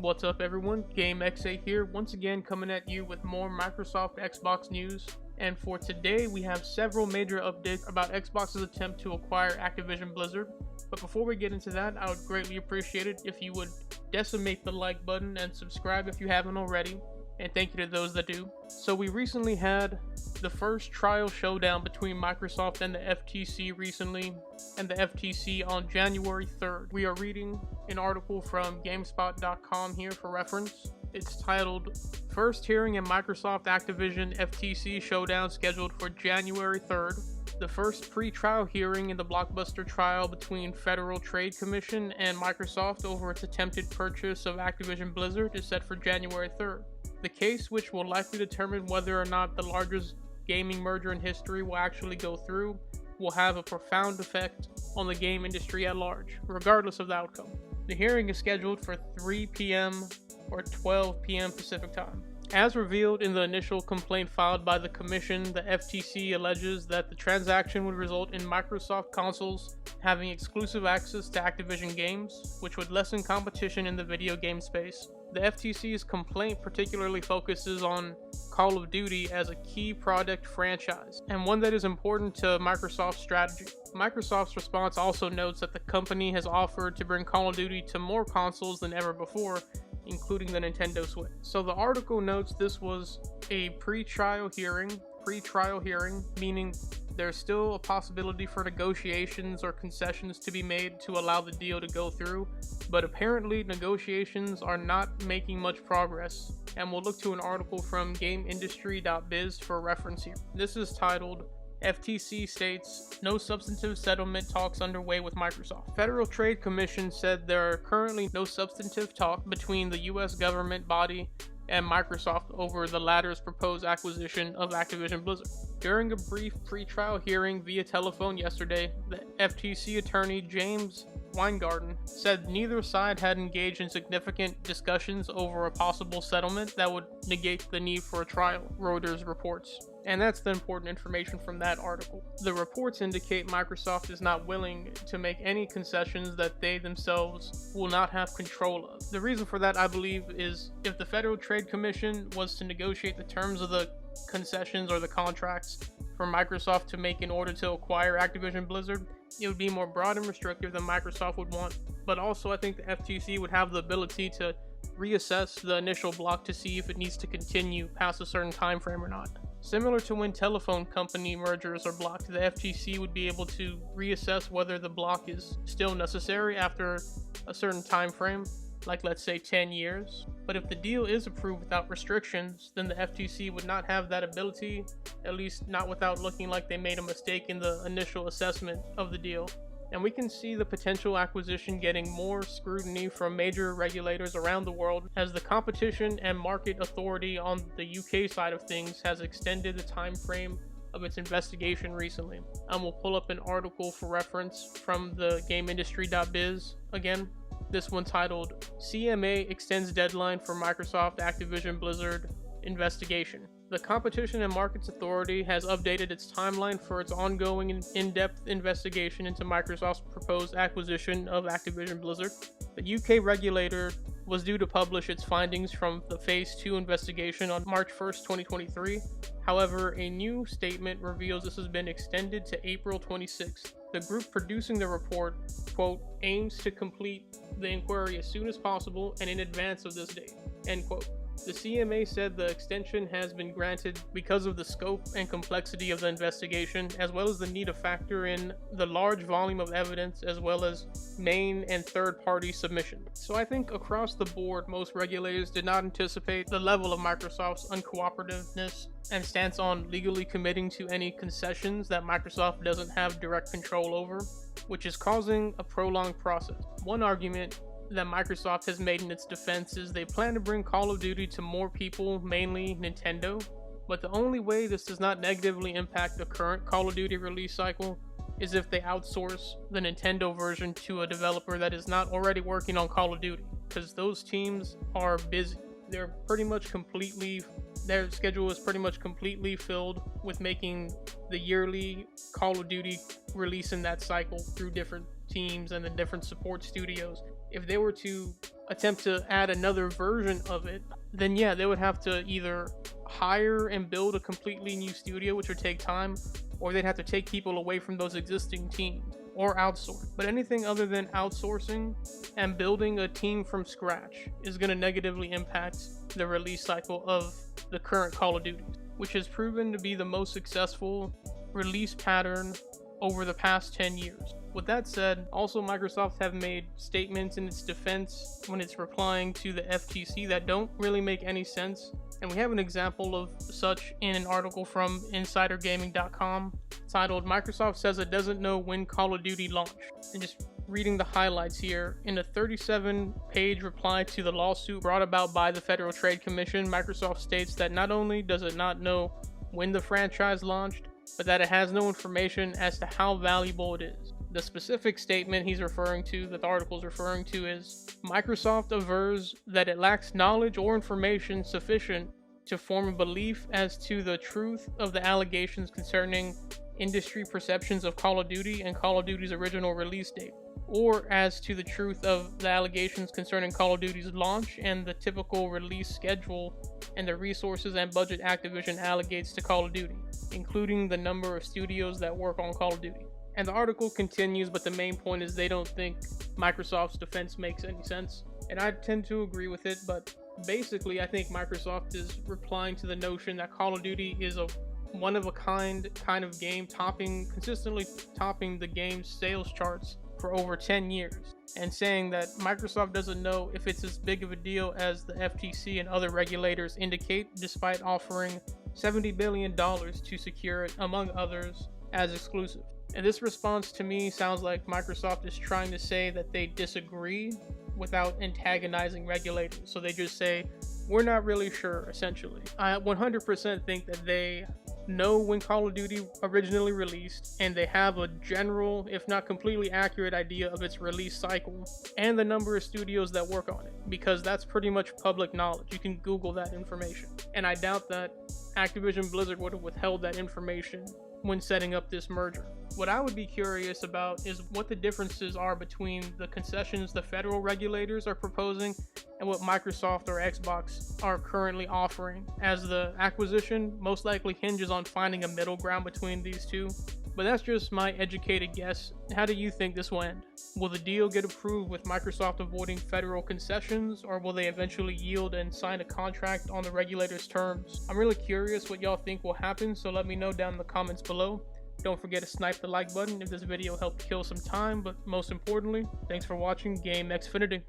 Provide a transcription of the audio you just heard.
What's up everyone, GameXA here, once again coming at you with more Microsoft Xbox news. And for today we have several major updates about Xbox's attempt to acquire Activision Blizzard. But before we get into that, I would greatly appreciate it if you would decimate the like button and subscribe if you haven't already. And thank you to those that do. So we recently had the first trial showdown between Microsoft and the FTC recently, and the FTC on January 3rd. We are reading an article from GameSpot.com here for reference. It's titled, First Hearing in Microsoft Activision FTC Showdown Scheduled for January 3rd. The first pre-trial hearing in the blockbuster trial between Federal Trade Commission and Microsoft over its attempted purchase of Activision Blizzard is set for January 3rd. The case, which will likely determine whether or not the largest gaming merger in history will actually go through, will have a profound effect on the game industry at large, regardless of the outcome. The hearing is scheduled for 3 p.m. or 12 p.m. Pacific Time. As revealed in the initial complaint filed by the Commission, the FTC alleges that the transaction would result in Microsoft consoles having exclusive access to Activision games, which would lessen competition in the video game space. The FTC's complaint particularly focuses on Call of Duty as a key product franchise, and one that is important to Microsoft's strategy. Microsoft's response also notes that the company has offered to bring Call of Duty to more consoles than ever before, including the Nintendo Switch. So the article notes this was a pre-trial hearing, meaning there's still a possibility for negotiations or concessions to be made to allow the deal to go through, but apparently negotiations are not making much progress, and we'll look to an article from GameIndustry.biz for reference here. This is titled, FTC states, no substantive settlement talks underway with Microsoft. Federal Trade Commission said there are currently no substantive talk between the U.S. government body and Microsoft over the latter's proposed acquisition of Activision Blizzard. During a brief pre-trial hearing via telephone yesterday, the FTC attorney James Weingarten said neither side had engaged in significant discussions over a possible settlement that would negate the need for a trial, Reuters reports. And that's the important information from that article. The reports indicate Microsoft is not willing to make any concessions that they themselves will not have control of. The reason for that, I believe, is if the Federal Trade Commission was to negotiate the terms of the concessions or the contracts for Microsoft to make in order to acquire Activision Blizzard, it would be more broad and restrictive than Microsoft would want. But also I think the FTC would have the ability to reassess the initial block to see if it needs to continue past a certain time frame or not. Similar to when telephone company mergers are blocked, the FTC would be able to reassess whether the block is still necessary after a certain time frame, like let's say 10 years. But if the deal is approved without restrictions, then the FTC would not have that ability, at least not without looking like they made a mistake in the initial assessment of the deal. And we can see the potential acquisition getting more scrutiny from major regulators around the world as the Competition and Market Authority on the UK side of things has extended the time frame of its investigation recently. And we'll pull up an article for reference from the GameIndustry.biz again. This one titled, CMA Extends Deadline for Microsoft Activision Blizzard Investigation. The Competition and Markets Authority has updated its timeline for its ongoing in-depth investigation into Microsoft's proposed acquisition of Activision Blizzard. The UK regulator was due to publish its findings from the Phase 2 investigation on March 1st, 2023. However, a new statement reveals this has been extended to April 26th. The group producing the report, quote, aims to complete the inquiry as soon as possible and in advance of this date, end quote. The CMA said the extension has been granted because of the scope and complexity of the investigation, as well as the need to factor in the large volume of evidence, as well as main and third-party submissions. So I think across the board, most regulators did not anticipate the level of Microsoft's uncooperativeness and stance on legally committing to any concessions that Microsoft doesn't have direct control over, which is causing a prolonged process. One argument that Microsoft has made in its defense is they plan to bring Call of Duty to more people, mainly Nintendo, but the only way this does not negatively impact the current Call of Duty release cycle is if they outsource the Nintendo version to a developer that is not already working on Call of Duty, because those teams are busy. Their schedule is pretty much completely filled with making the yearly Call of Duty release in that cycle through different teams and the different support studios. if they were to attempt to add another version of it, then yeah, they would have to either hire and build a completely new studio, which would take time, or they'd have to take people away from those existing teams or outsource. But anything other than outsourcing and building a team from scratch is going to negatively impact the release cycle of the current Call of Duty, which has proven to be the most successful release pattern over the past 10 years. With that said, also Microsoft have made statements in its defense when it's replying to the FTC that don't really make any sense. And we have an example of such in an article from InsiderGaming.com titled "Microsoft says it doesn't know when Call of Duty launched." And just reading the highlights here, in a 37-page reply to the lawsuit brought about by the Federal Trade Commission, Microsoft states that not only does it not know when the franchise launched, but that it has no information as to how valuable it is. The specific statement he's referring to, that the article is referring to, is Microsoft avers that it lacks knowledge or information sufficient to form a belief as to the truth of the allegations concerning industry perceptions of Call of Duty and Call of Duty's original release date, or as to the truth of the allegations concerning Call of Duty's launch and the typical release schedule and the resources and budget Activision allocates to Call of Duty, including the number of studios that work on Call of Duty. And the article continues, but the main point is they don't think Microsoft's defense makes any sense. And I tend to agree with it, but basically I think Microsoft is replying to the notion that Call of Duty is a one-of-a-kind kind of game, consistently topping the game's sales charts for over 10 years, and saying that Microsoft doesn't know if it's as big of a deal as the FTC and other regulators indicate, despite offering $70 billion to secure it, among others, as exclusive. And this response to me sounds like Microsoft is trying to say that they disagree without antagonizing regulators. So they just say, we're not really sure, essentially. I 100% think that they know when Call of Duty originally released, and they have a general, if not completely accurate idea of its release cycle and the number of studios that work on it, because that's pretty much public knowledge. You can Google that information. And I doubt that Activision Blizzard would have withheld that information when setting up this merger. What I would be curious about is what the differences are between the concessions the federal regulators are proposing and what Microsoft or Xbox are currently offering, as the acquisition most likely hinges on finding a middle ground between these two. But that's just my educated guess. How do you think this will end? Will the deal get approved with Microsoft avoiding federal concessions, or will they eventually yield and sign a contract on the regulator's terms? I'm really curious what y'all think will happen, so let me know down in the comments below. Don't forget to snipe the like button if this video helped kill some time, but most importantly, thanks for watching GameXA.